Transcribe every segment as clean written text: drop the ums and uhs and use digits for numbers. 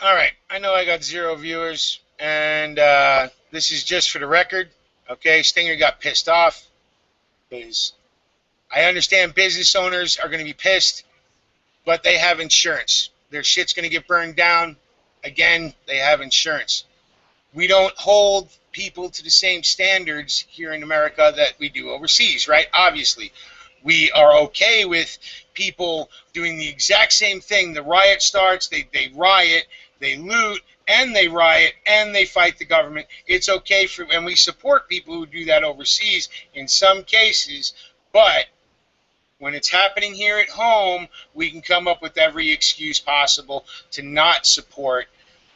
All right, I know I got 0 viewers, and this is just for the record. Okay, Stinger got pissed off because I understand business owners are going to be pissed, but they have insurance. Their shit's going to get burned down. Again, they have insurance. We don't hold people to the same standards here in America that we do overseas, right? Obviously, we are okay with people doing the exact same thing. The riot starts, they riot, they loot, and they riot, and they fight the government. It's okay for, and we support people who do that overseas in some cases, but when it's happening here at home, we can come up with every excuse possible to not support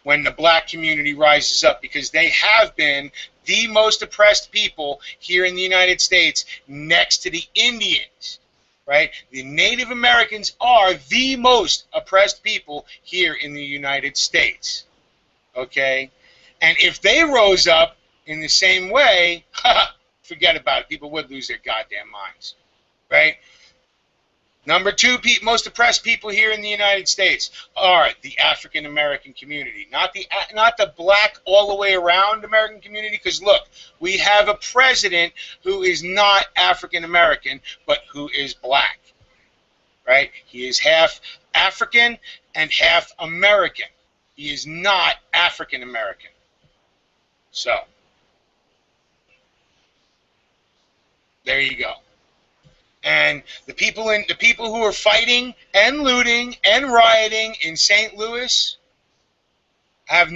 when the black community rises up, because they have been the most oppressed people here in the United States next to the Indians, right? The Native Americans are the most oppressed people here in the United States, okay? And if they rose up in the same way, forget about it. People would lose their goddamn minds, right? Number 2 most oppressed people here in the United States are the African American community, not the black all the way around American community. Because look, we have a president who is not African American, but who is black, right? He is half African and half American. He is not African American. So there you go. And the people who are fighting and looting and rioting in St. Louis have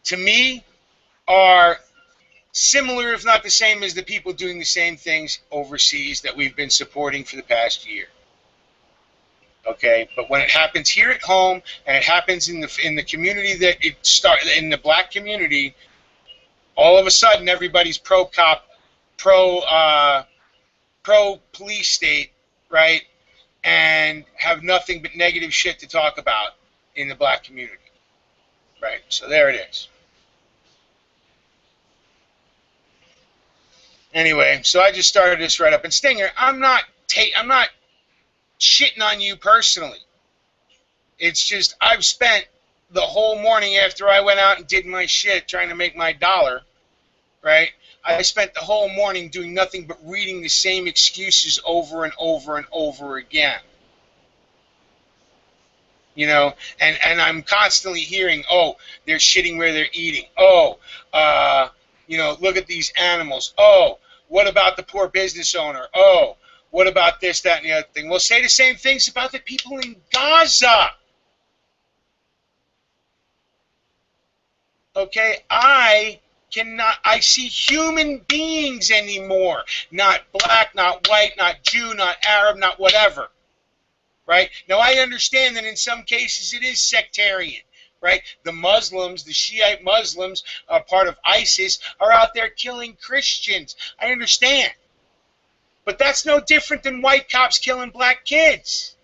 to me, are similar, if not the same, as the people doing the same things overseas that we've been supporting for the past year. Okay, but when it happens here at home and it happens in the community that it started in, the black community, all of a sudden everybody's pro cop, pro police state, right? And have nothing but negative shit to talk about in the black community, right? So there it is. Anyway, so I just started this right up. And Stinger, I'm not shitting on you personally. It's just I've spent the whole morning after I went out and did my shit trying to make my dollar, right? I spent the whole morning doing nothing but reading the same excuses over and over and over again. You know, and I'm constantly hearing, oh, they're shitting where they're eating. Oh, you know, look at these animals. Oh, what about the poor business owner? Oh, what about this, that, and the other thing? Well, say the same things about the people in Gaza. Okay, I see human beings anymore. Not black, not white, not Jew, not Arab, not whatever. Right? Now, I understand that in some cases it is sectarian. Right? The Muslims, the Shiite Muslims, are part of ISIS, are out there killing Christians. I understand. But that's no different than white cops killing black kids.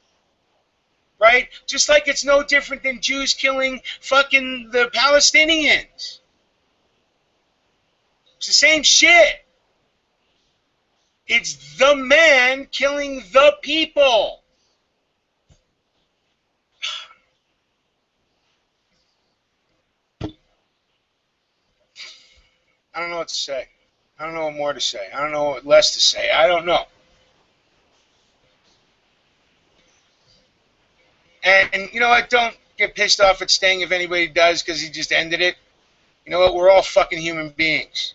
Right? Just like it's no different than Jews killing fucking the Palestinians. It's the same shit. It's the man killing the people. I don't know what to say. I don't know what more to say. I don't know what less to say. I don't know. And you know what? Don't get pissed off at Sting if anybody does, because he just ended it. You know what? We're all fucking human beings.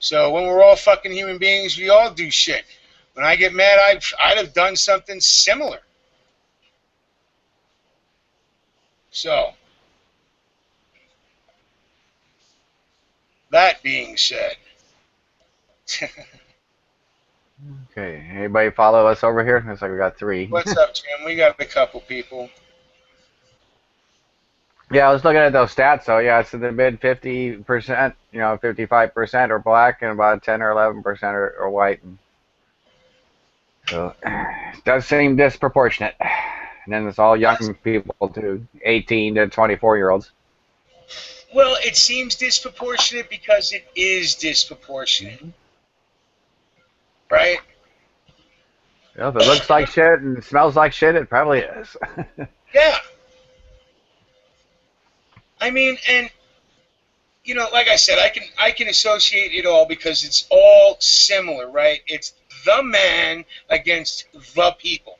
So when we're all fucking human beings, we all do shit. When I get mad, I'd have done something similar. So, that being said. Okay, anybody follow us over here? Looks like we got 3. What's up, Jim? We got a couple people. Yeah, I was looking at those stats. So yeah, it's in the mid 50%. You know, 55% are black, and about 10 or 11% are white. So it does seem disproportionate. And then it's all young people too, 18 to 24-year-olds. Well, it seems disproportionate because it is disproportionate. Right? Well, if it looks like shit and smells like shit, it probably is. Yeah. I mean, and you know, like I said, I can associate it all because it's all similar, right? It's the man against the people.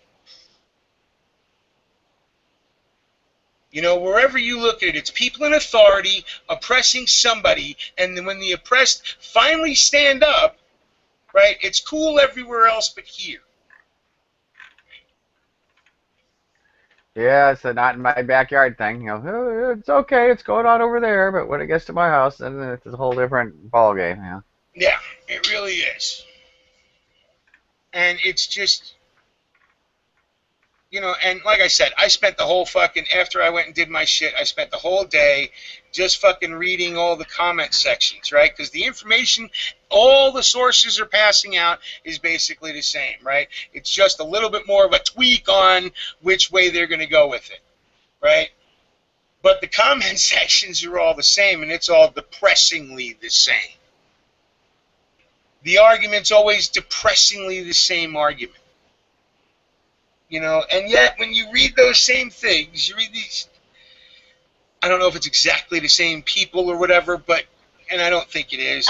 You know, wherever you look at it, it's people in authority oppressing somebody, and then when the oppressed finally stand up, right? It's cool everywhere else but here. Yeah, it's a not in my backyard thing. You know, "Oh, it's okay, it's going on over there, but when it gets to my house, then it's a whole different ball game. You know. Yeah, it really is. And it's just, you know, and like I said, I spent the whole fucking, after I went and did my shit, I spent the whole day just fucking reading all the comment sections, right? Because the information, all the sources are passing out is basically the same, right? It's just a little bit more of a tweak on which way they're going to go with it, right? But the comment sections are all the same, and it's all depressingly the same. The argument's always depressingly the same argument. You know, and yet when you read those same things, you read these, I don't know if it's exactly the same people or whatever, but, and I don't think it is,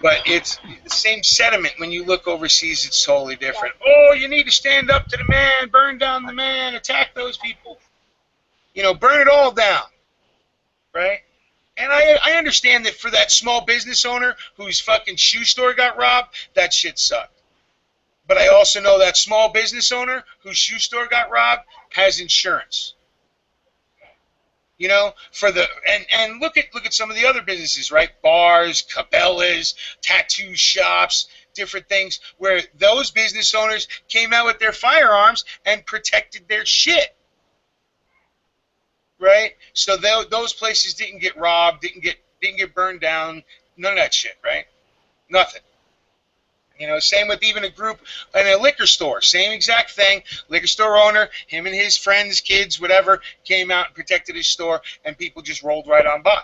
but it's the same sentiment. When you look overseas, it's totally different. Oh, you need to stand up to the man, burn down the man, attack those people. You know, burn it all down, right? And I understand that for that small business owner whose fucking shoe store got robbed, that shit sucked. But I also know that small business owner whose shoe store got robbed has insurance. You know, for the and look at some of the other businesses, right? Bars, Cabela's, tattoo shops, different things where those business owners came out with their firearms and protected their shit. Right? So those places didn't get robbed, didn't get burned down, none of that shit, right? Nothing. You know, same with even a group in a liquor store. Same exact thing. Liquor store owner, him and his friends, kids, whatever, came out and protected his store, and people just rolled right on by.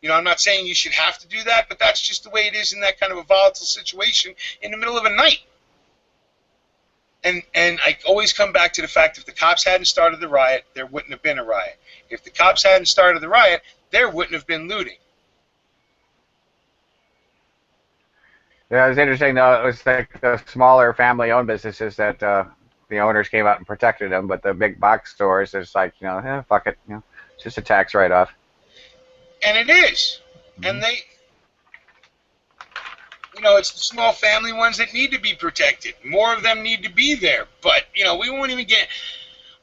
You know, I'm not saying you should have to do that, but that's just the way it is in that kind of a volatile situation in the middle of a night. And I always come back to the fact if the cops hadn't started the riot, there wouldn't have been a riot. If the cops hadn't started the riot, there wouldn't have been looting. Yeah, it's interesting though. It was like the smaller family-owned businesses that the owners came out and protected them, but the big box stores, it's like, you know, fuck it, you know, it's just a tax write-off. And it is. Mm-hmm. And they, you know, it's the small family ones that need to be protected. More of them need to be there. But, you know, we won't even get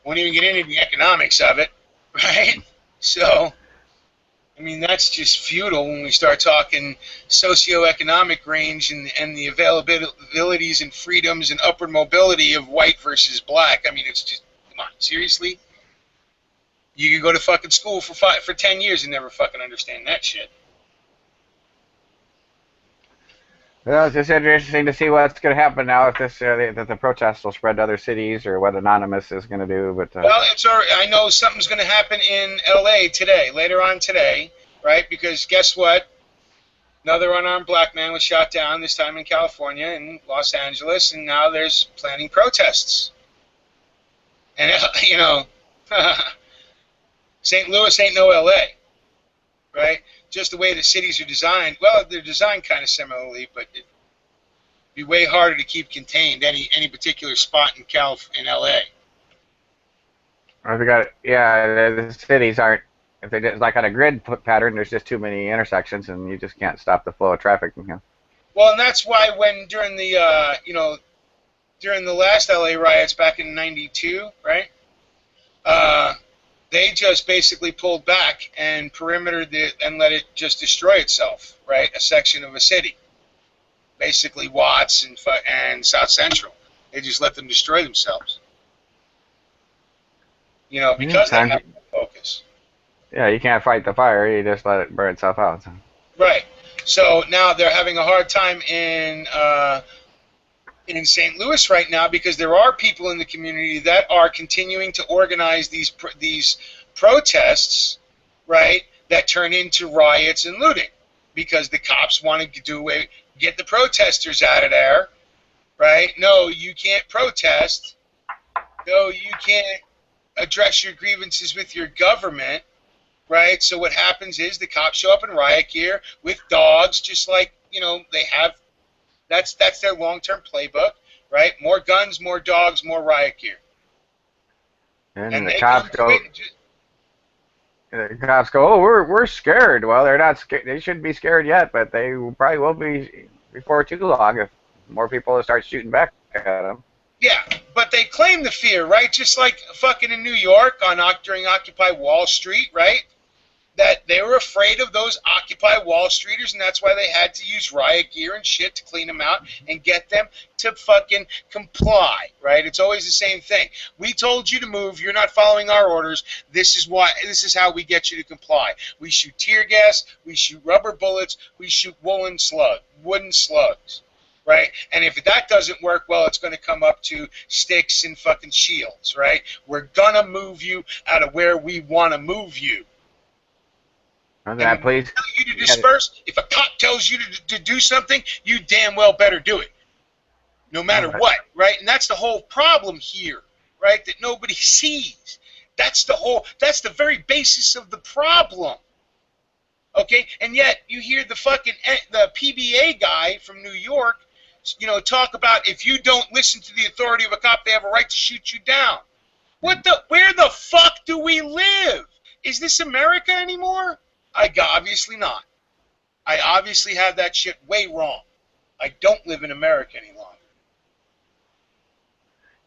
into the economics of it, right? So, I mean, that's just futile when we start talking socioeconomic range and the availabilities and freedoms and upward mobility of white versus black. I mean, it's just, come on, seriously? You could go to fucking school for 10 years and never fucking understand that shit. Well, it's just interesting to see what's going to happen now if this that the protests will spread to other cities or what Anonymous is going to do. But well, it's already, I know something's going to happen in L.A. today, later on today, right? Because guess what? Another unarmed black man was shot down, this time in California and Los Angeles, and now there's planning protests. And, you know, St. Louis ain't no L.A., right? Just the way the cities are designed. Well, they're designed kind of similarly, but it'd be way harder to keep contained any particular spot in LA. I forgot. Yeah, the cities aren't. If they did like on a grid pattern, there's just too many intersections, and you just can't stop the flow of traffic. You know. Well, and that's why when during the during the last LA riots back in '92, right? They just basically pulled back and perimetered it and let it just destroy itself, right? A section of a city, basically Watts and South Central. They just let them destroy themselves, you know, because they have no focus. Yeah, you can't fight the fire; you just let it burn itself out. So. Right. So now they're having a hard time in St. Louis right now because there are people in the community that are continuing to organize these protests, right, that turn into riots and looting because the cops want to get the protesters out of there, right? No, you can't protest. No, you can't address your grievances with your government, right? So what happens is the cops show up in riot gear with dogs, just like, you know, they have. That's their long-term playbook, right? More guns, more dogs, more riot gear. And And the they come cops to go. it and just, The cops go, oh, we're scared. Well, they're not scared. They shouldn't be scared yet, but they probably will be before too long if more people start shooting back at them. yeah, but they claim the fear, right? Just like fucking in New York during Occupy Wall Street, right? That they were afraid of those Occupy Wall Streeters, and that's why they had to use riot gear and shit to clean them out and get them to fucking comply, right? It's always the same thing. We told you to move. You're not following our orders. This is how we get you to comply. We shoot tear gas. We shoot rubber bullets. We shoot wooden slugs. Right? And if that doesn't work, well, it's going to come up to sticks and fucking shields, right? We're going to move you out of where we want to move you. And that, please. Tell you to disperse. If a cop tells you to do something, you damn well better do it, no matter what, right? And that's the whole problem here, right? That nobody sees. That's the very basis of the problem. Okay, and yet you hear the PBA guy from New York, you know, talk about if you don't listen to the authority of a cop, they have a right to shoot you down. Where the fuck do we live? Is this America anymore? Obviously not. I obviously have that shit way wrong. I don't live in America any longer.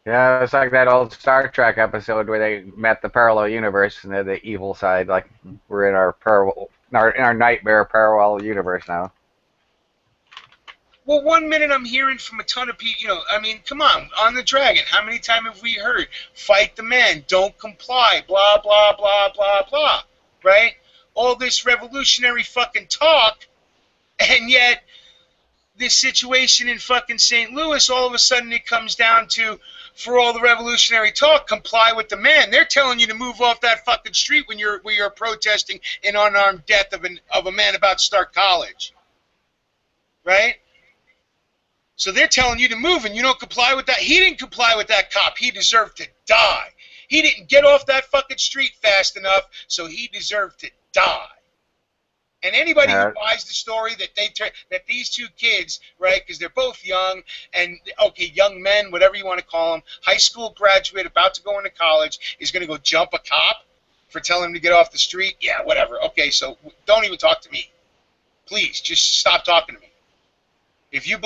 Yeah, it's like that old Star Trek episode where they met the parallel universe and they're the evil side. Like we're in our nightmare parallel universe now. Well, 1 minute I'm hearing from a ton of people, you know, I mean, come on the Dragon, how many times have we heard, fight the man, don't comply, blah, blah, blah, blah, blah, right? All this revolutionary fucking talk, and yet this situation in fucking St. Louis, all of a sudden it comes down to, for all the revolutionary talk, comply with the man. They're telling you to move off that fucking street when you're protesting an unarmed death of a man about to start college, right? So they're telling you to move, and you don't comply with that. He didn't comply with that cop. He deserved to die. He didn't get off that fucking street fast enough, so he deserved to die. And anybody who buys the story that these two kids, right, because they're both young, and, okay, young men, whatever you want to call them, high school graduate about to go into college, is going to go jump a cop for telling him to get off the street? Yeah, whatever. Okay, so don't even talk to me. Please, just stop talking to me. If you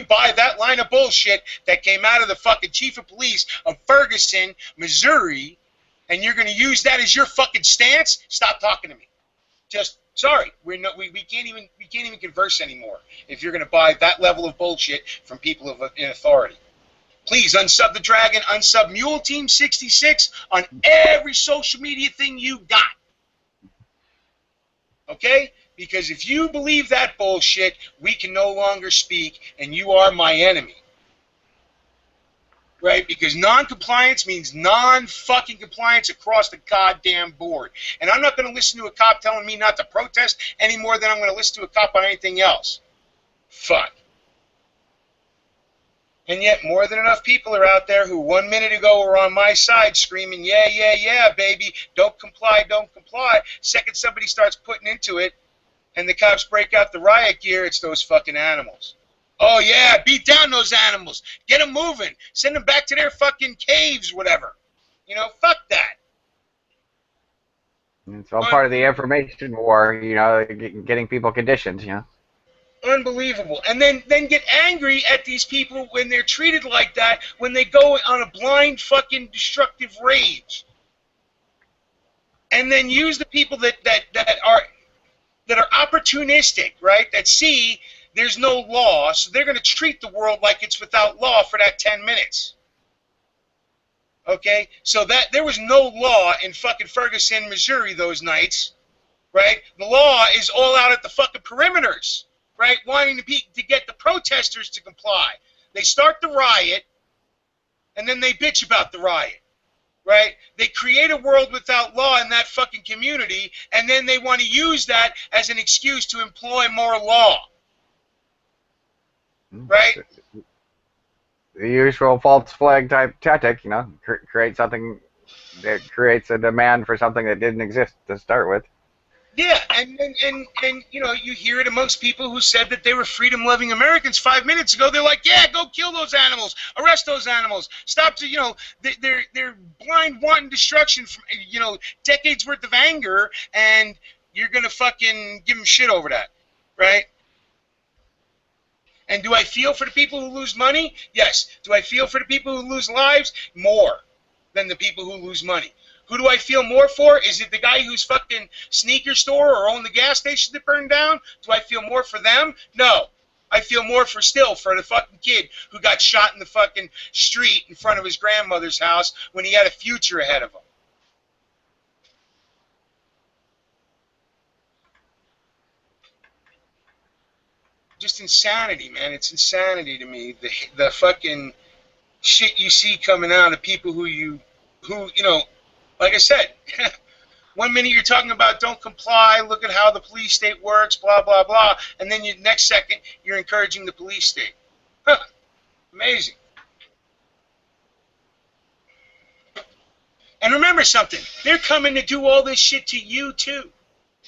buy that line of bullshit that came out of the fucking chief of police of Ferguson, Missouri, and you're going to use that as your fucking stance, stop talking to me. Just sorry, we can't even converse anymore if you're going to buy that level of bullshit from people in authority. Please unsub the Dragon, unsub Mule Team 66 on every social media thing you got. Okay? Because if you believe that bullshit, we can no longer speak, and you are my enemy. Right? Because non-compliance means non-fucking compliance across the goddamn board. And I'm not going to listen to a cop telling me not to protest any more than I'm going to listen to a cop on anything else. Fuck. And yet more than enough people are out there who 1 minute ago were on my side screaming, yeah, yeah, yeah, baby, don't comply, don't comply. Second somebody starts putting into it, and the cops break out the riot gear, it's those fucking animals. Oh, yeah, beat down those animals. Get them moving. Send them back to their fucking caves, whatever. You know, fuck that. It's all part of the information war, you know, getting people conditioned, you know. Unbelievable. And then get angry at these people when they're treated like that, when they go on a blind fucking destructive rage. And then use the people that are opportunistic, right? That see there's no law, so they're going to treat the world like it's without law for that 10 minutes. Okay? So that there was no law in fucking Ferguson, Missouri those nights, right? The law is all out at the fucking perimeters, right? Wanting to get the protesters to comply. They start the riot, and then they bitch about the riot. Right? They create a world without law in that fucking community, and then they want to use that as an excuse to employ more law. Right? the usual false flag type tactic, create something that creates a demand for something that didn't exist to start with. Yeah, and you hear it amongst people who said that they were freedom-loving Americans 5 minutes ago. They're like, yeah, go kill those animals, arrest those animals, stop to they're blind, wanton destruction from decades worth of anger, and you're gonna fucking give them shit over that, right? And do I feel for the people who lose money? Yes. Do I feel for the people who lose lives? More than the people who lose money. Who do I feel more for? Is it the guy whose fucking sneaker store or owned the gas station that burned down? Do I feel more for them? No. I feel more for the fucking kid who got shot in the fucking street in front of his grandmother's house when he had a future ahead of him. Just insanity, man. It's insanity to me. The fucking shit you see coming out of people who like I said, 1 minute you're talking about don't comply, look at how the police state works, blah, blah, blah, and then next second you're encouraging the police state. Huh. Amazing. And remember something, they're coming to do all this shit to you too.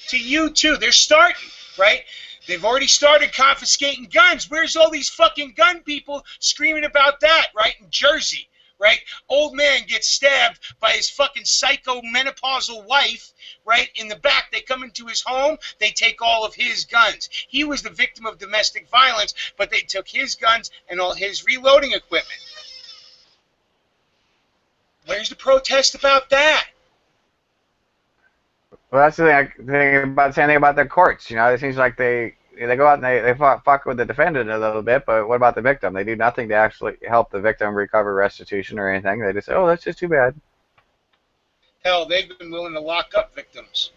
To you too. They're starting, right? They've already started confiscating guns. Where's all these fucking gun people screaming about that, right? In Jersey. Right? Old man gets stabbed by his fucking psycho menopausal wife, right? In the back, they come into his home, they take all of his guns. He was the victim of domestic violence, but they took his guns and all his reloading equipment. Where's the protest about that? Well, that's the thing about saying about the courts. It seems like they go out and they fuck with the defendant a little bit, but what about the victim? They do nothing to actually help the victim recover restitution or anything. They just say, oh, that's just too bad. Hell, they've been willing to lock up victims.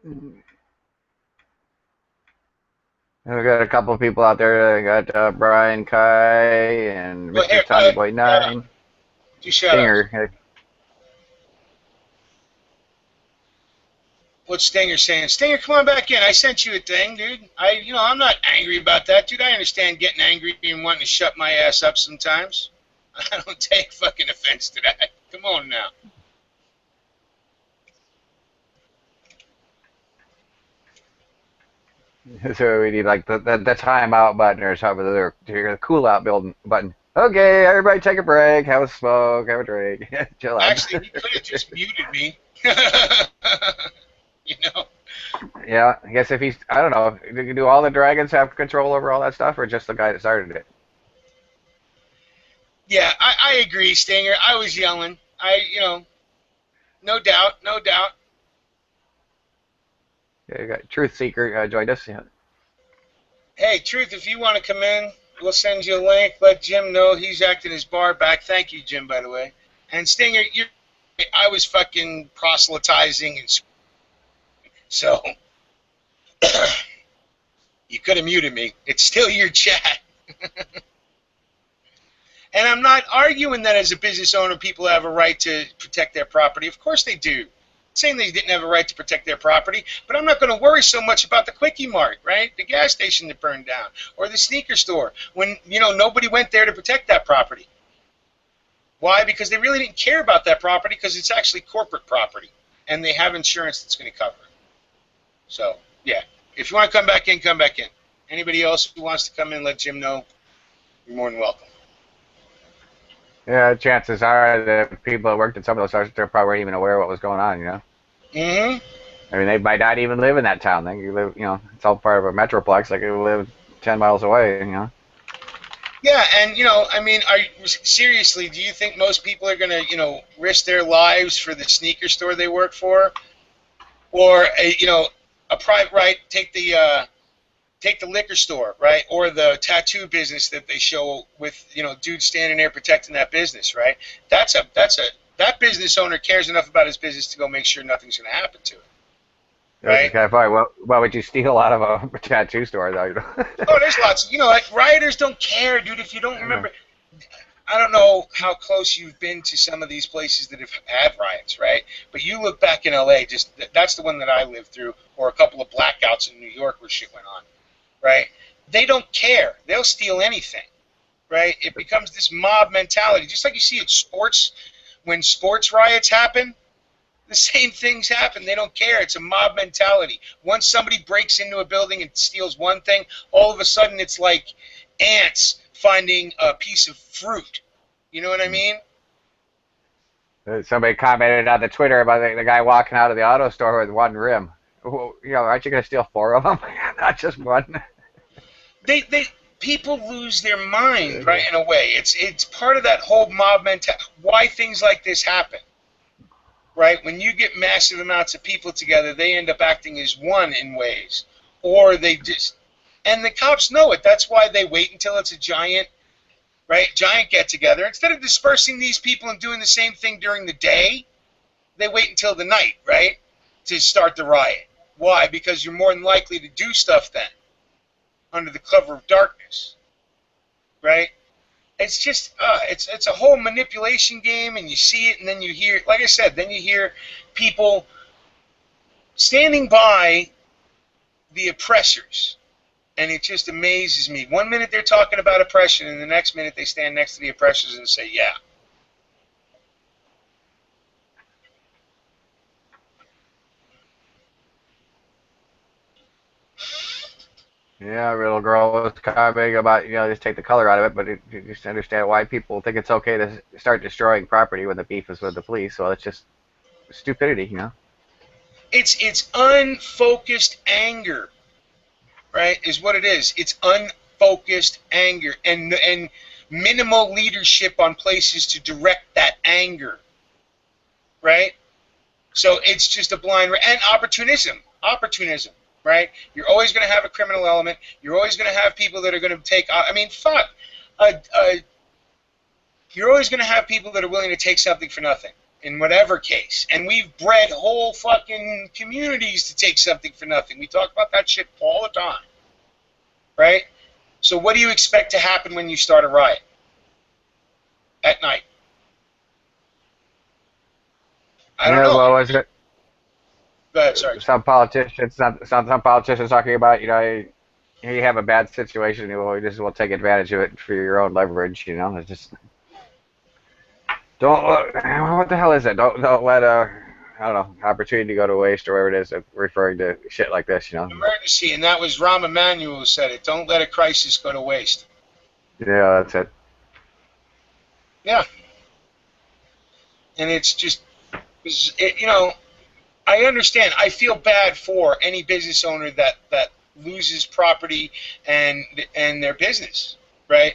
We got a couple of people out there. We got Brian Kai and Mr. Tommy Boy 9. Stinger. What's Stinger saying? Stinger, come on back in. I sent you a thing, dude. I'm not angry about that, dude. I understand getting angry and wanting to shut my ass up sometimes. I don't take fucking offense to that. Come on now. So we need like the timeout button or something, the cool out button. Okay, everybody take a break, have a smoke, have a drink, chill out. Actually, you could have just muted me. Yeah, I guess if I don't know, do all the dragons have control over all that stuff, or just the guy that started it? Yeah, I agree, Stinger. I was yelling. No doubt. Yeah, you got Truth Seeker joined us. Yeah. Hey, Truth, if you want to come in, we'll send you a link. Let Jim know he's acting his bar back. Thank you, Jim, by the way. And Stinger, I was fucking proselytizing and so you could have muted me. It's still your chat. And I'm not arguing that as a business owner, people have a right to protect their property. Of course they do. I'm saying they didn't have a right to protect their property, but I'm not going to worry so much about the Quickie Mart, right? The gas station that burned down, or the sneaker store, when nobody went there to protect that property. Why? Because they really didn't care about that property because it's actually corporate property, and they have insurance that's going to cover it. So, yeah. If you want to come back in, come back in. Anybody else who wants to come in, let Jim know. You're more than welcome. Yeah, chances are that people that worked at some of those stores, they probably weren't even aware of what was going on, Mm-hmm. I mean, they might not even live in that town. They live, it's all part of a metroplex. Like, they live 10 miles away, Yeah, and, seriously, do you think most people are going to, risk their lives for the sneaker store they work for? Or, a private right, take the liquor store, right? Or the tattoo business that they show with, dudes standing there protecting that business, right? That business owner cares enough about his business to go make sure nothing's going to happen to it. Right? Kind of funny. Why would you steal out of a tattoo store, though? Oh, there's lots. Rioters don't care, dude. If you don't remember, I don't know how close you've been to some of these places that have had riots, right? But you look back in LA, just that's the one that I lived through, or a couple of blackouts in New York where shit went on, right? They don't care. They'll steal anything, right? It becomes this mob mentality, just like you see at sports. When sports riots happen, the same things happen. They don't care. It's a mob mentality. Once somebody breaks into a building and steals one thing, all of a sudden it's like ants finding a piece of fruit. You know what I mean? Somebody commented on the Twitter about the guy walking out of the auto store with one rim. Well, you know, aren't you going to steal 4 of them? Not just one. They people lose their mind, right? In a way, it's part of that whole mob mentality. Why things like this happen, right? When you get massive amounts of people together, they end up acting as one in ways, or they just. And the cops know it. That's why they wait until it's a giant get together. Instead of dispersing these people and doing the same thing during the day, they wait until the night, right, to start the riot. Why? Because you're more than likely to do stuff then, under the cover of darkness, right? It's just, it's a whole manipulation game, and you see it, and then you hear, like I said, then you hear people standing by the oppressors. And it just amazes me. One minute they're talking about oppression, and the next minute they stand next to the oppressors and say, yeah. Yeah, little girl was commenting about, you know, just take the color out of it, but you just understand why people think it's okay to start destroying property when the beef is with the police. Well, it's just stupidity, you know? It's unfocused anger, right, is what it is. It's unfocused anger and minimal leadership on places to direct that anger, right? So it's just a blind, and opportunism, right? You're always going to have a criminal element. You're always going to have people that are going to take, I mean, fuck. You're always going to have people that are willing to take something for nothing, in whatever case. And we've bred whole fucking communities to take something for nothing. We talk about that shit all the time, right? So what do you expect to happen when you start a riot at night? I don't know. Well, was it? Go ahead, sorry. Some politicians talking about, you know, you have a bad situation, well, you just will take advantage of it for your own leverage, you know. It's just don't. What the hell is it? Don't let I don't know, opportunity go to waste, or whatever it is, referring to shit like this, you know. Emergency, and that was Rahm Emanuel who said it. Don't let a crisis go to waste. Yeah, that's it. Yeah. And it's just, you know, I understand. I feel bad for any business owner that loses property and their business, right?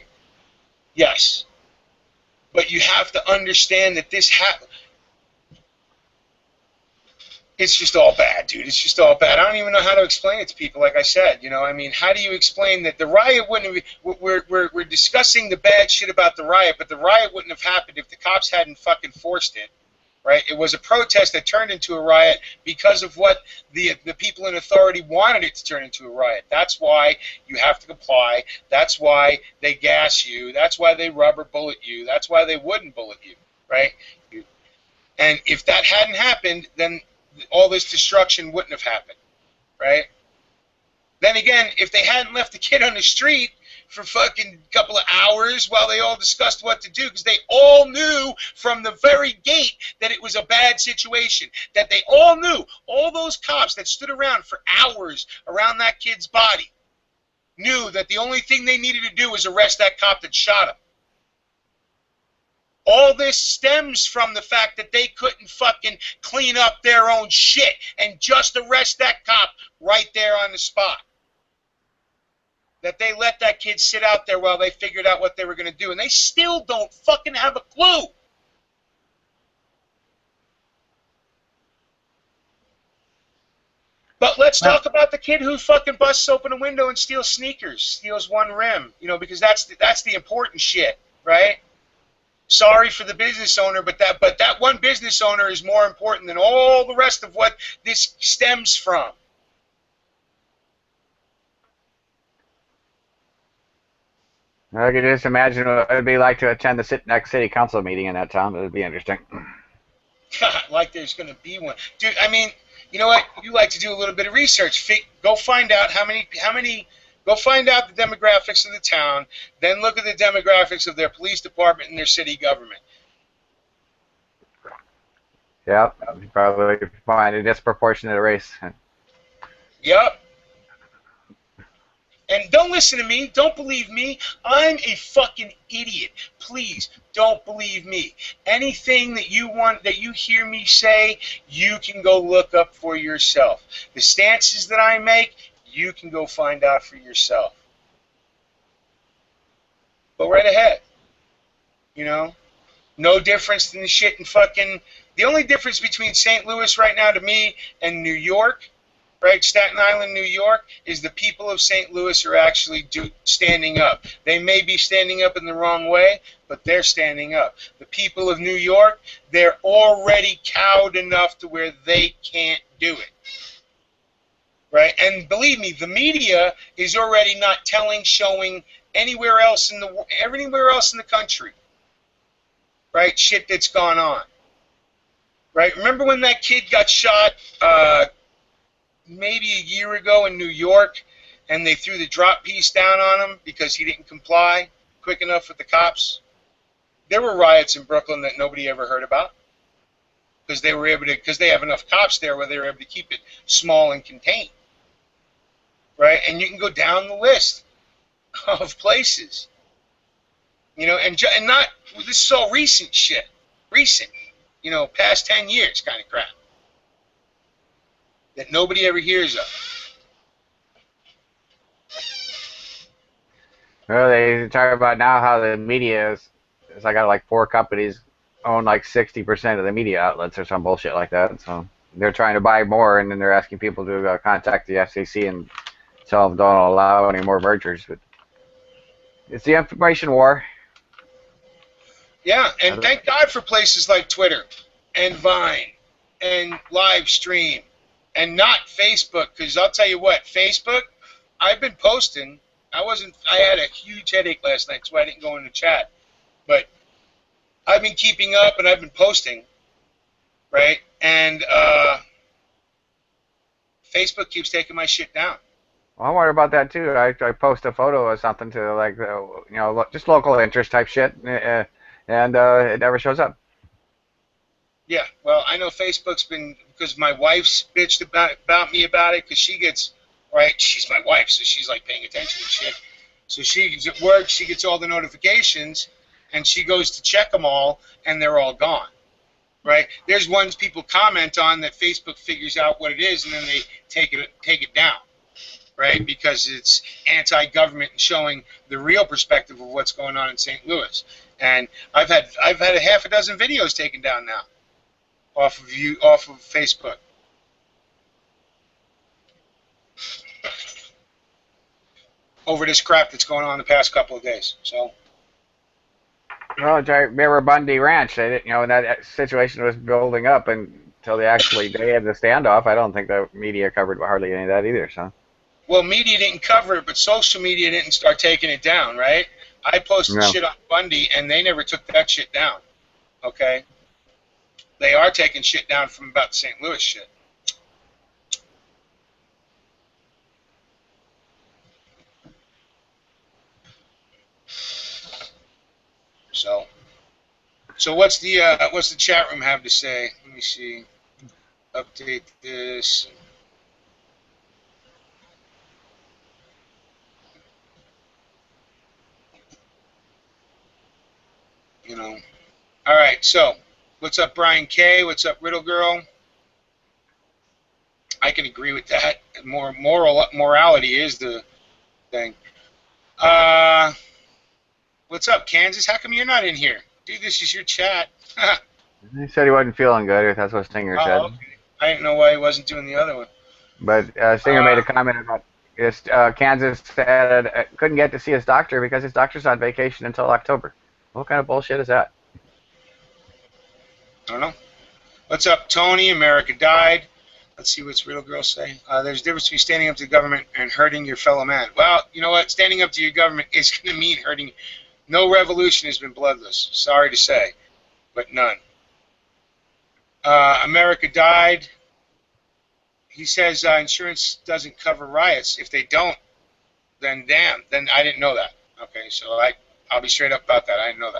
Yes. But you have to understand that this it's just all bad, dude. It's just all bad. I don't even know how to explain it to people, like I said. You know, I mean, how do you explain that the riot wouldn't have... We're discussing the bad shit about the riot, but the riot wouldn't have happened if the cops hadn't fucking forced it, right? It was a protest that turned into a riot because of what the people in authority wanted it to turn into a riot. That's why you have to comply. That's why they gas you. That's why they rubber bullet you. That's why they wouldn't bullet you, right? And if that hadn't happened, then all this destruction wouldn't have happened, right? Then again, if they hadn't left the kid on the street for fucking couple of hours while they all discussed what to do, because they all knew from the very gate that it was a bad situation, that they all knew, all those cops that stood around for hours around that kid's body knew that the only thing they needed to do was arrest that cop that shot him. All this stems from the fact that they couldn't fucking clean up their own shit and just arrest that cop right there on the spot. That they let that kid sit out there while they figured out what they were going to do. And they still don't fucking have a clue. But let's talk about the kid who fucking busts open a window and steals sneakers, steals one rim, you know, because that's the important shit, right? Sorry for the business owner, but that one business owner is more important than all the rest of what this stems from. I could just imagine what it'd be like to attend the next city council meeting in that town. It would be interesting. Like there's going to be one, dude. I mean, you know what? You like to do a little bit of research. Go find out how many. Go find out the demographics of the town. Then look at the demographics of their police department and their city government. Yeah, you probably find a disproportionate race. Yep. And don't listen to me. Don't believe me. I'm a fucking idiot. Please don't believe me. Anything that you want, that you hear me say, you can go look up for yourself. The stances that I make, you can go find out for yourself. Go right ahead. You know? No difference than the shit in fucking... The only difference between St. Louis right now to me and New York, right, Staten Island, New York, is the people of St. Louis are actually standing up. They may be standing up in the wrong way, but they're standing up. The people of New York, they're already cowed enough to where they can't do it. Right? And believe me, the media is already not showing anywhere else in the country. Right? Shit that's gone on. Right? Remember when that kid got shot maybe a year ago in New York, and they threw the drop piece down on him because he didn't comply quick enough with the cops? There were riots in Brooklyn that nobody ever heard about because they have enough cops there where they were able to keep it small and contained. Right? And you can go down the list of places. You know, and not, this is all recent shit. Recent. You know, past 10 years kind of crap. That nobody ever hears of. Well, they talk about now how the media is I got like 4 companies own like 60% of the media outlets or some bullshit like that. So they're trying to buy more, and then they're asking people to contact the FCC and tell them don't allow any more mergers. But it's the information war. Yeah, and thank God for places like Twitter and Vine and Livestream and not Facebook, because I'll tell you what, Facebook, I've been posting. I had a huge headache last night, so I didn't go into chat. But I've been keeping up and I've been posting, right? And Facebook keeps taking my shit down. Well, I wonder about that too. I post a photo or something to like, just local interest type shit, and it never shows up. Yeah, well, I know Facebook's been, because my wife's bitched about me about it, because she gets, right, she's my wife, so she's like paying attention to shit. So she's at work, she gets all the notifications, and she goes to check them all, and they're all gone, right? There's ones people comment on that Facebook figures out what it is, and then they take it down, right? Because it's anti-government and showing the real perspective of what's going on in St. Louis. And I've had a half a dozen videos taken down now off of Facebook. Over this crap that's going on the past couple of days. So. Well, I remember Bundy Ranch. They didn't, that situation was building up until they had the standoff. I don't think the media covered hardly any of that either. So. Well, media didn't cover it, but social media didn't start taking it down, right? I posted shit on Bundy, and they never took that shit down. Okay? They are taking shit down from about the St. Louis shit. So what's the chat room have to say? Let me see. Update this. All right, so what's up, Brian K? What's up, Riddle Girl? I can agree with that. Morality is the thing. What's up, Kansas? How come you're not in here? Dude, this is your chat. He said he wasn't feeling good. That's what Stinger said. Okay. I didn't know why he wasn't doing the other one. But Stinger made a comment about Kansas said couldn't get to see his doctor because his doctor's on vacation until October. What kind of bullshit is that? I don't know. What's up, Tony? America died. Let's see what's Riddle Girl say. There's a difference between standing up to the government and hurting your fellow man. Well, you know what? Standing up to your government is going to mean hurting. No revolution has been bloodless. Sorry to say, but none. America died. He says insurance doesn't cover riots. If they don't, then damn. Then I didn't know that. Okay, so I'll be straight up about that. I didn't know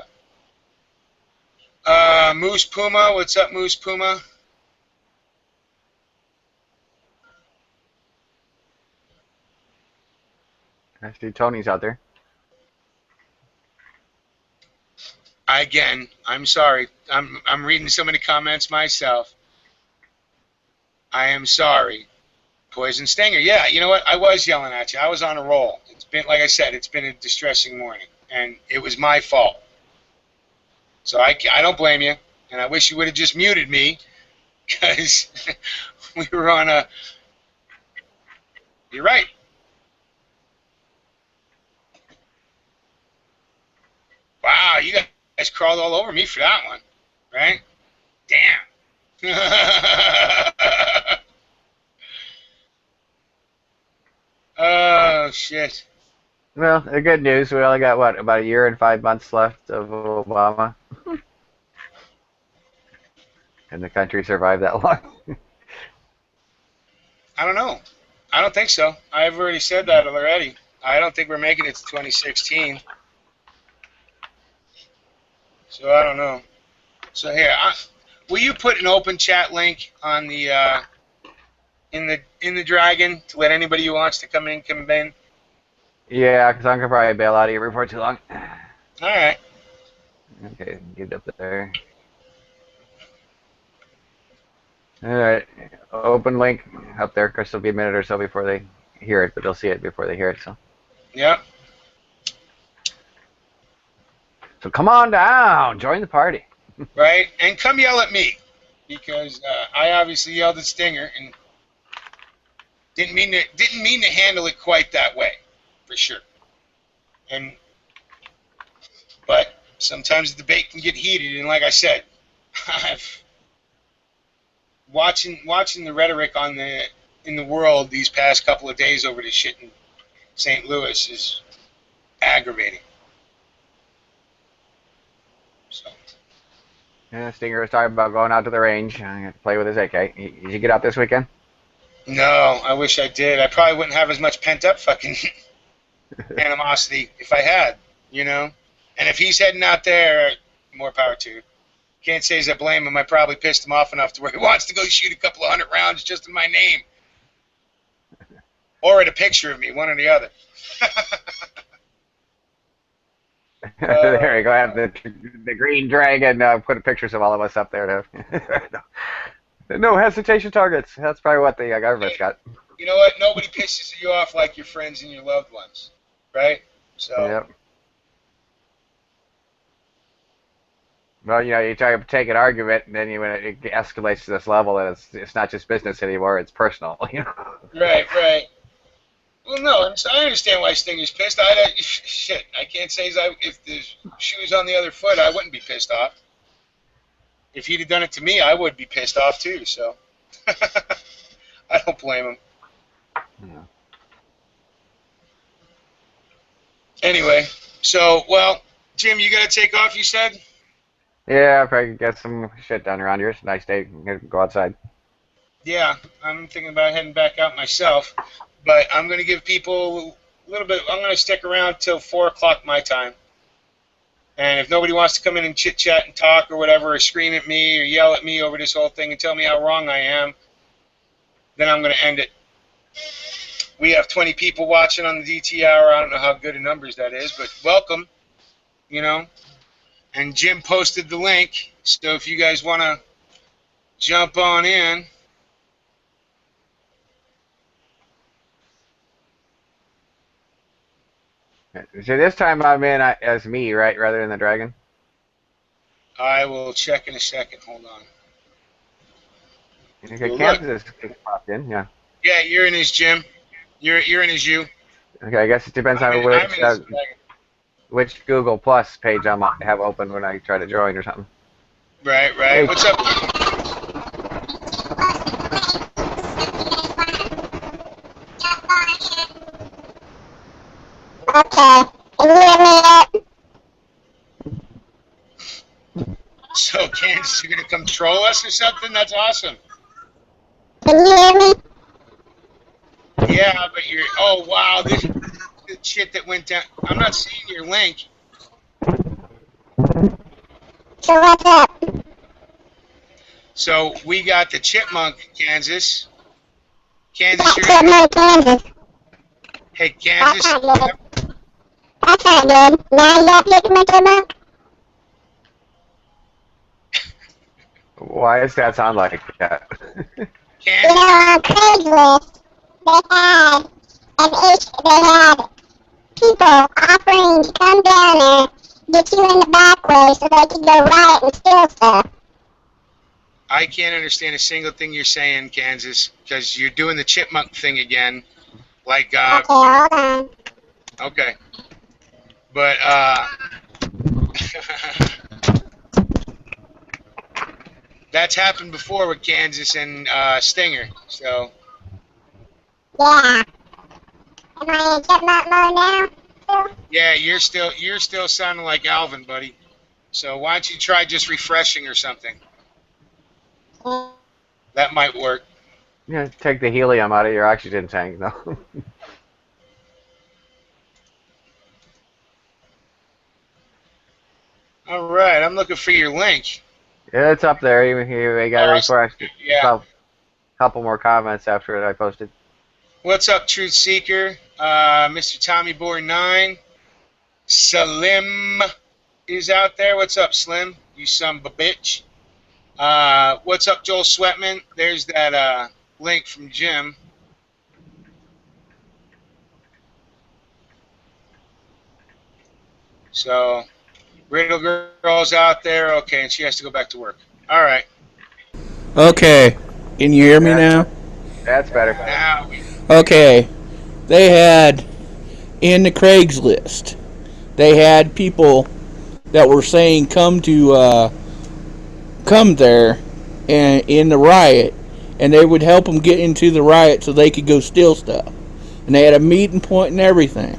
that. Moose Puma, what's up, Moose Puma? I see Tony's out there. Again, I'm sorry. I'm reading so many comments myself. I am sorry. Poison Stinger. Yeah, you know what? I was yelling at you. I was on a roll. It's been, like I said, it's been a distressing morning, and it was my fault. So I don't blame you, and I wish you would have just muted me, because we were on a... You're right. Wow, you guys crawled all over me for that one, right? Damn. Oh, shit. Well, the good news, we only got, what, about a year and 5 months left of Obama? Can the country survive that long? I don't know. I don't think so. I've already said that already. I don't think we're making it to 2016. So I don't know. So here, will you put an open chat link on the in the Dragon to let anybody who wants to come in? Yeah, because I'm gonna probably bail out of here before too long. All right. Okay, get up there. All right, open link up there. Of course, it'll be a minute or so before they hear it, but they'll see it before they hear it. So. Yep. So come on down, join the party. Right, and come yell at me, because I obviously yelled at Stinger and didn't mean to handle it quite that way, for sure. But sometimes the debate can get heated, and like I said, I've watching the rhetoric in the world these past couple of days over this shit in St. Louis is aggravating. So. Yeah, Stinger was talking about going out to the range and play with his AK. Did you get out this weekend? No, I wish I did. I probably wouldn't have as much pent-up fucking animosity if I had, you know? And if he's heading out there, more power to you. Can't say as I blame him. I probably pissed him off enough to where he wants to go shoot a couple of 100 rounds just in my name. Or at a picture of me, one or the other. There you go. I have the Green Dragon. Put pictures of all of us up there. No hesitation targets. That's probably what the government's got. You know what? Nobody pisses you off like your friends and your loved ones, right? So. Yep. Well, you know, you try to take an argument, and then when it escalates to this level, and it's not just business anymore; it's personal. You know. Right. Well, no, I understand why Stinger's pissed. Shit, I can't say if the shoe was on the other foot, I wouldn't be pissed off. If he'd have done it to me, I would be pissed off too. So I don't blame him. Yeah. Anyway, so Jim, you gotta take off. You said. Yeah, I'll probably get some shit done around here. It's a nice day. Go outside. Yeah, I'm thinking about heading back out myself, but I'm going to give people a little bit. I'm going to stick around till 4 o'clock my time. And if nobody wants to come in and chit-chat and talk or whatever, or scream at me or yell at me over this whole thing and tell me how wrong I am, then I'm going to end it. We have 20 people watching on the DT Hour. I don't know how good a numbers that is, but welcome, you know. And Jim posted the link, so if you guys want to jump on in. So this time I'm in as me, right, rather than the dragon? I will check in a second. Hold on. Okay, Kansas popped in, yeah. Yeah, you're in as Jim. You're in as you. Okay, I guess it depends on which Google Plus page I might have open when I try to join or something. Right. What's up? Okay. Can you hear me? So, Kansas, you're gonna come troll us or something? That's awesome. Can you hear me? Yeah, but you're. Oh wow, this is the shit that went down. I'm not seeing your link. So what's up? So we got the chipmunk, Kansas. Kansas, That's you're. Chipmunk, Kansas. Hey, That's Kansas. not good. That's not good. Now you got Chipmunk, Chipmunk? Why does that sound like that? You Kansas. know, on Craigslist, they had people offering to come down there, get you in the back way so they could go riot and steal stuff. I can't understand a single thing you're saying, Kansas, because you're doing the chipmunk thing again. Like, Okay, hold on. okay. But, that's happened before with Kansas and Stinger. So, Yeah. Am I in Chipmunk mode now? Still? yeah, you're still sounding like Alvin, buddy. So why don't you try just refreshing or something? Yeah. That might work. Yeah, take the helium out of your oxygen tank, no. All right, I'm looking for your link. Yeah, it's up there. You got to refresh it. Yeah. A couple more comments after it I posted. What's up, Truth Seeker? Mr. Tommy Boy 9. Slim is out there. What's up, Slim? You son of a bitch. What's up, Joel Sweatman? There's that link from Jim. So, Riddle Girl's out there. Okay, and she has to go back to work. All right. Okay, can you hear me now? That's better. Now, Okay, they had in the Craigslist, they had people that were saying come there and in the riot, and they would help them get into the riot so they could go steal stuff, and they had a meeting point and everything.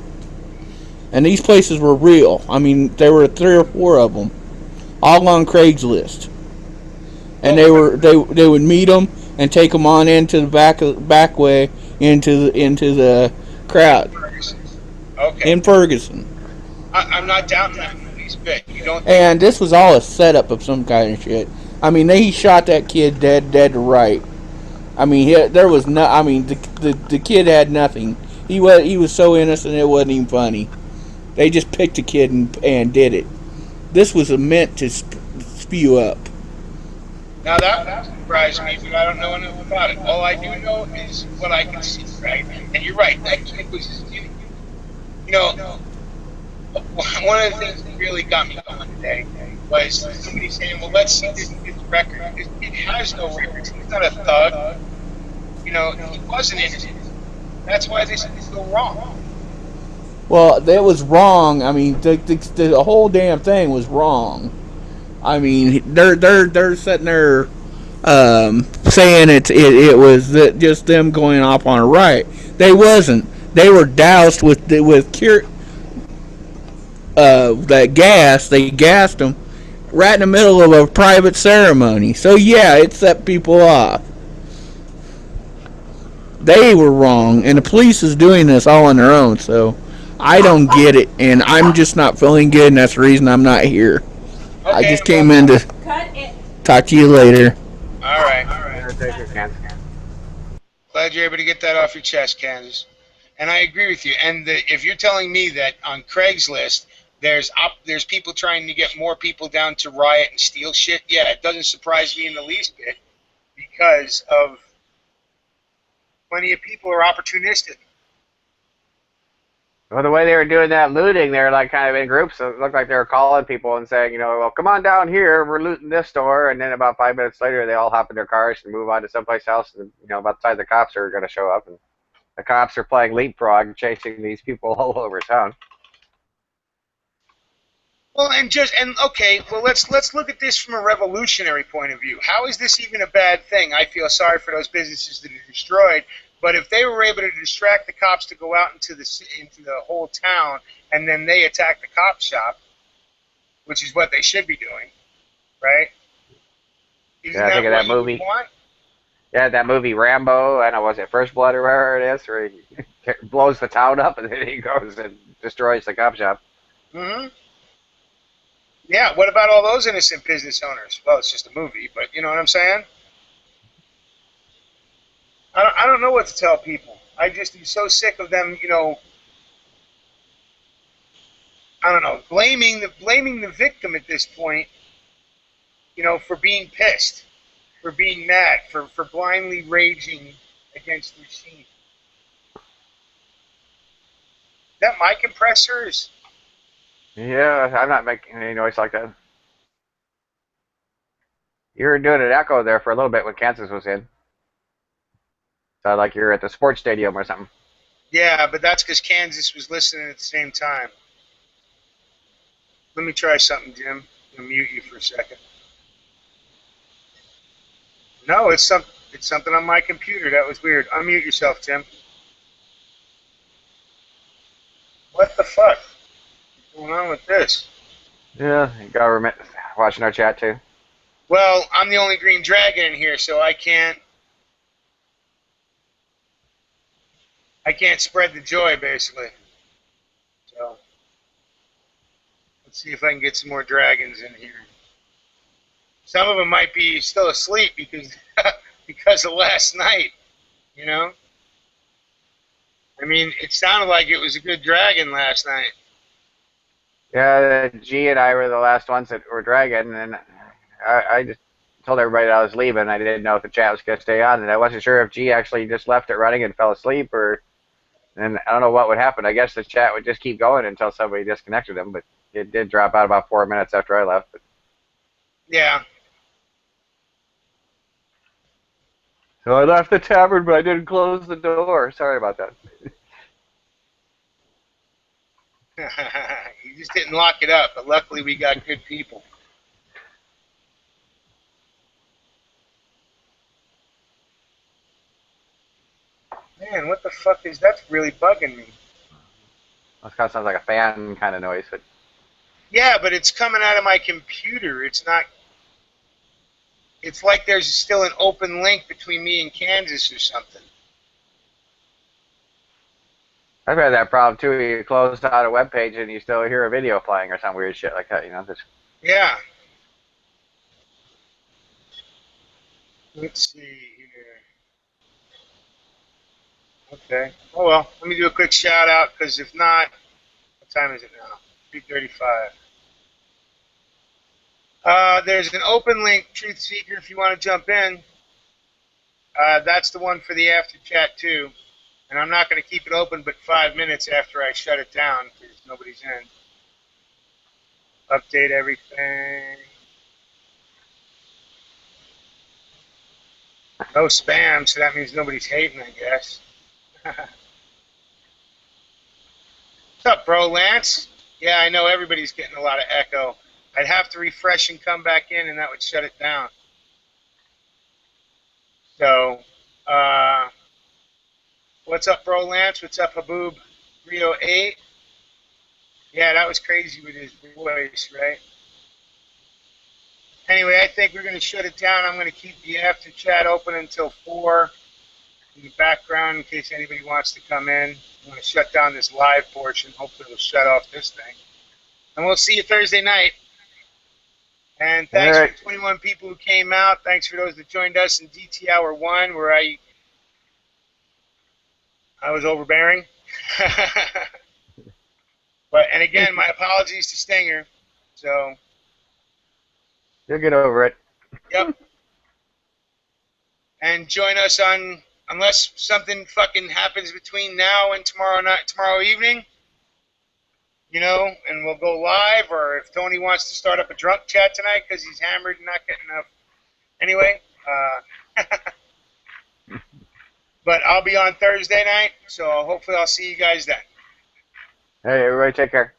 And these places were real. I mean, there were 3 or 4 of them, all on Craigslist. And they would meet them and take them on into the back way into the crowd okay. in Ferguson. I'm not doubting that in the least bit. You don't. And this was all a setup of some kind of shit. I mean, they shot that kid dead to right. I mean, there was no. I mean, the kid had nothing. He was so innocent it wasn't even funny. They just picked a kid and did it. This was meant to spew up. Now that surprised me, but I don't know enough about it. All I do know is what I can see, right? And you're right. That kid was, you know, one of the things that really got me going today was somebody saying, "Well, let's see this kid's record. This kid has no record. He's not a thug. You know, he wasn't innocent. That's why this is so wrong." Well, that was wrong. I mean, the whole damn thing was wrong. I mean, they're sitting there saying it was just them going off on a riot. They wasn't. They were doused with that gas. They gassed them right in the middle of a private ceremony. So yeah, it set people off. They were wrong, and the police is doing this all on their own. So I don't get it, and I'm just not feeling good, and that's the reason I'm not here. Okay, I just came in to talk to you later. All right. Glad you're able to get that off your chest, Kansas. And I agree with you. And if you're telling me that on Craigslist there's people trying to get more people down to riot and steal shit, yeah, it doesn't surprise me in the least bit because of plenty of people are opportunistic. Well, the way they were doing that looting, they were like kind of in groups. So it looked like they were calling people and saying, well, come on down here. We're looting this store. And then about 5 minutes later, they all hop in their cars and move on to someplace else. And, about the time the cops are going to show up. And the cops are playing leapfrog, chasing these people all over town. Well, okay. Well, let's look at this from a revolutionary point of view. How is this even a bad thing? I feel sorry for those businesses that are destroyed, But if they were able to distract the cops to go out into the whole town, and then they attack the cop shop, which is what they should be doing, right? Isn't Yeah, I think of what that you would movie. want? Yeah, that movie Rambo. I don't know, was it First Blood or whatever it is, where he blows the town up and then he goes and destroys the cop shop. Mm-hmm. Yeah, what about all those innocent business owners? Well, it's just a movie, but you know what I'm saying? I don't know what to tell people. I just am so sick of them, you know, I don't know, blaming the victim at this point, you know, for being pissed, for being mad, for blindly raging against the machine. That my compressor is. Yeah, I'm not making any noise like that. You were doing an echo there for a little bit when Kansas was in. Sounded like you're at the sports stadium or something. Yeah, but that's because Kansas was listening at the same time. Let me try something, Jim. I'll mute you for a second. No, it's something on my computer. That was weird. Unmute yourself, Jim. What the fuck? What's going on with this? Yeah, government watching our chat too. Well, I'm the only green dragon in here, so I can't spread the joy, basically. So let's see if I can get some more dragons in here. Some of them might be still asleep because of last night, you know? I mean, it sounded like it was a good dragon last night. Yeah, G and I were the last ones that were dragging, and I just told everybody that I was leaving. I didn't know if the chat was going to stay on, and I wasn't sure if G actually just left it running and fell asleep, and I don't know what would happen. I guess the chat would just keep going until somebody disconnected them, but it did drop out about 4 minutes after I left. But. Yeah. So I left the tavern, but I didn't close the door. Sorry about that. You just didn't lock it up, but luckily we got good people. Man, what the fuck is that? Really bugging me. That kind of sounds like a fan kind of noise, but. Yeah, but it's coming out of my computer. It's not. It's like there's still an open link between me and Kansas or something. I've had that problem too. You close out a web page and you still hear a video playing or some weird shit like that, you know. Just... Yeah. Let's see here. Okay. Oh well, let me do a quick shout out because if not, what time is it now? 3:35. There's an open link, Truth Seeker, if you want to jump in. That's the one for the after chat too. And I'm not going to keep it open but 5 minutes after I shut it down because nobody's in. Update everything. No spam, so that means nobody's hating, I guess. What's up, bro, Lance? Yeah, I know everybody's getting a lot of echo. I'd have to refresh and come back in, and that would shut it down. So, what's up, bro, Lance? What's up, Haboob? 308? Yeah, that was crazy with his voice, right? Anyway, I think we're going to shut it down. I'm going to keep the after chat open until 4 in the background in case anybody wants to come in. I'm going to shut down this live portion. Hopefully it'll shut off this thing. And we'll see you Thursday night. And thanks for the 21 people who came out. Thanks for those that joined us in DT Hour 1 where I was overbearing. And again, my apologies to Stinger. So you'll get over it. Yep. And join us on, unless something fucking happens between now and tomorrow evening, you know, and we'll go live, or if Tony wants to start up a drunk chat tonight because he's hammered and not getting enough. Anyway, but I'll be on Thursday night, so hopefully I'll see you guys then. Hey, everybody, take care.